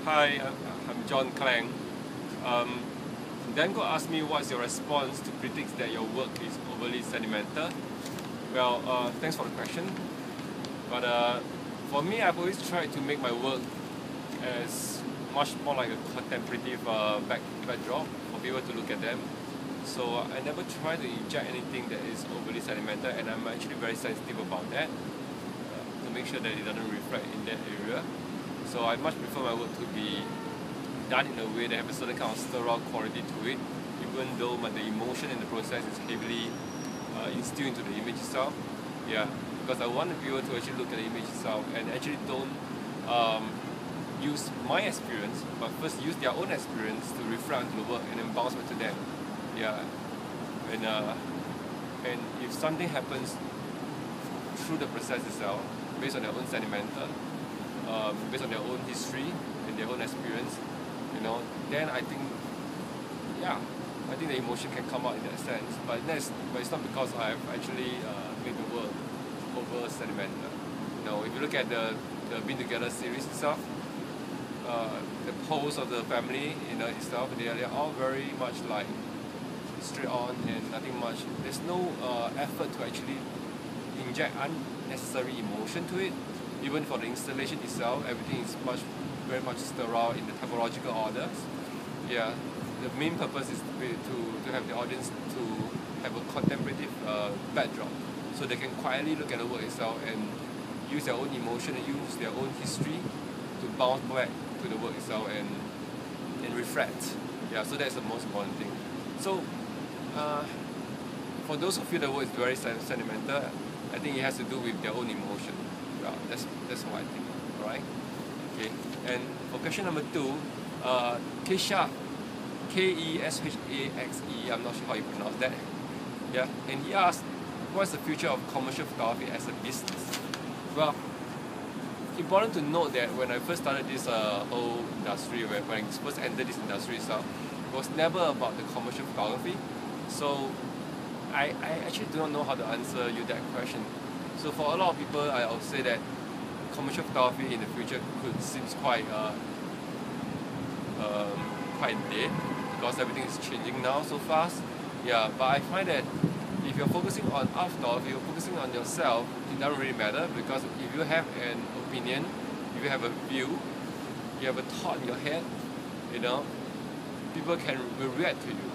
Hi, I'm John Clang. Um, Dango asked me what's your response to critics that your work is overly sentimental. Well, thanks for the question. But for me, I've always tried to make my work as much more like a contemplative backdrop for people to look at them. So I never try to inject anything that is overly sentimental, and I'm actually very sensitive about that to make sure that it doesn't reflect in that area. So I much prefer my work to be done in a way that have a certain kind of sterile quality to it, even though the emotion in the process is heavily instilled into the image itself. Yeah, because I want the viewer to actually look at the image itself and actually don't use my experience, but first use their own experience to reflect onto the work and then bounce back to them. Yeah, and if something happens through the process itself, based on their own sentimental, based on their own history and their own experience, then I think, yeah, I think the emotion can come out in that sense. But it's not because I've actually made the work over sentimental. If you look at the Being Together series itself, the pose of the family, itself, they're all very much like straight on and nothing much. There's no effort to actually inject unnecessary emotion to it. Even for the installation itself, everything is very much sterile in the typological orders. Yeah, the main purpose is to have the audience to have a contemplative backdrop, so they can quietly look at the work itself and use their own emotion and use their own history to bounce back to the work itself and reflect. Yeah, so that's the most important thing. So for those who feel the work is very sentimental, I think it has to do with their own emotion. Yeah, that's what I think. Alright? Okay. And for question number 2, Kesha, Keshaxe, I'm not sure how you pronounce that. Yeah, and he asked, what's the future of commercial photography as a business? Well, important to note that when I first started this whole industry, when I first entered this industry itself, it was never about the commercial photography. So I actually do not know how to answer you that question. So for a lot of people, I would say that commercial photography in the future seems quite dead, because everything is changing now so fast. Yeah, but I find that if you're focusing on art photography, you're focusing on yourself, it doesn't really matter, because if you have an opinion, if you have a view, you have a thought in your head, people will react to you.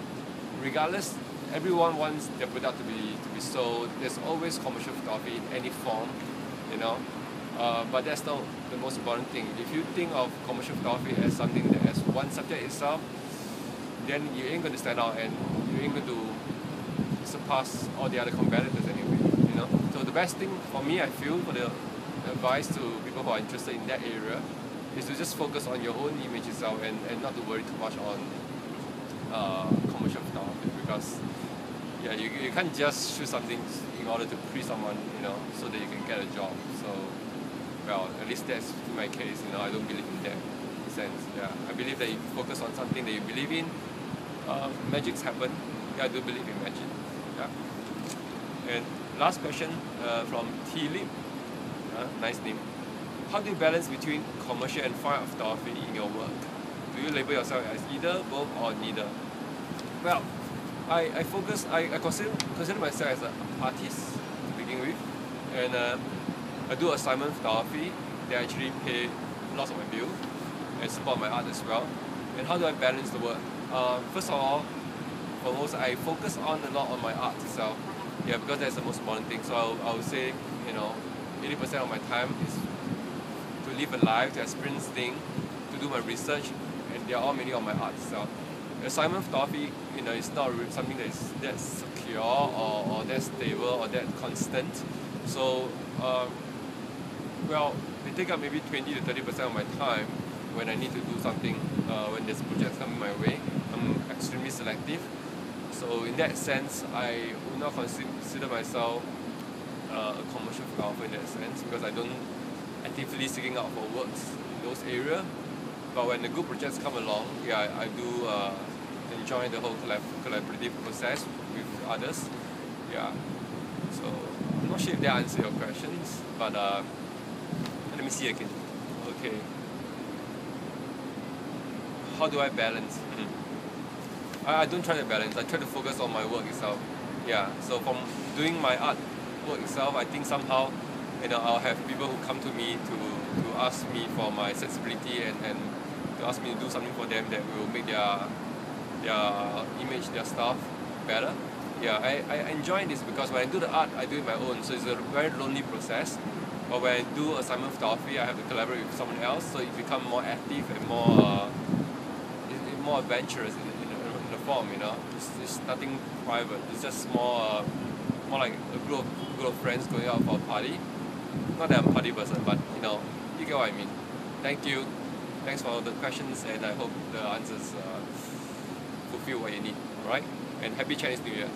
Regardless, everyone wants their product to be sold. There's always commercial photography in any form, but that's not the most important thing. If you think of commercial photography as something that has one subject itself, then you ain't going to stand out and you ain't going to surpass all the other competitors anyway. So the best thing for me, I feel, for the advice to people who are interested in that area, is to just focus on your own image itself and not to worry too much on commercial photography, because you can't just shoot something in order to please someone, so that you can get a job. So, well, at least that's my case. I don't believe in that sense. Yeah, I believe that if you focus on something that you believe in, magics happen. Yeah, I do believe in magic. Yeah. And last question from T Lip. Nice name. How do you balance between commercial and fine art photography in your work? Do you label yourself as either, both, or neither? Well, I consider myself as an artist to begin with, and I do assignment photography. They actually pay lots of my bill and support my art as well. And how do I balance the work? First of all, foremost, I focus a lot on my art itself. Yeah, because that's the most important thing. So I would say, 80% of my time is to live a life, to experience things, to do my research, and they are all mainly on my art itself. Assignment photography, it's not something that is that secure or that stable or that constant. So, they take up maybe 20 to 30% of my time when I need to do something, when there's projects coming my way. I'm extremely selective. So in that sense, I would not consider myself a commercial photographer in that sense, because I don't actively seeking out for works in those areas. But when the good projects come along, I do enjoy the whole collaborative process with others. Yeah. So I'm not sure if that answers your questions, but let me see again. Okay. how do I balance? I don't try to balance. I try to focus on my work itself. Yeah. So from doing my art work itself, I think somehow, I'll have people who come to me to ask me for my sensibility and to ask me to do something for them that will make their image, their stuff better. Yeah, I enjoy this because when I do the art, I do it my own, so it's a very lonely process. But when I do assignment photography, I have to collaborate with someone else, so it becomes more active and more adventurous in the form. It's nothing private. It's just more like a group of friends going out for a party. Not that I'm a party person, but you get what I mean. Thank you. Thanks for the questions, and I hope the answers fulfill what you need. Alright? And happy Chinese New Year.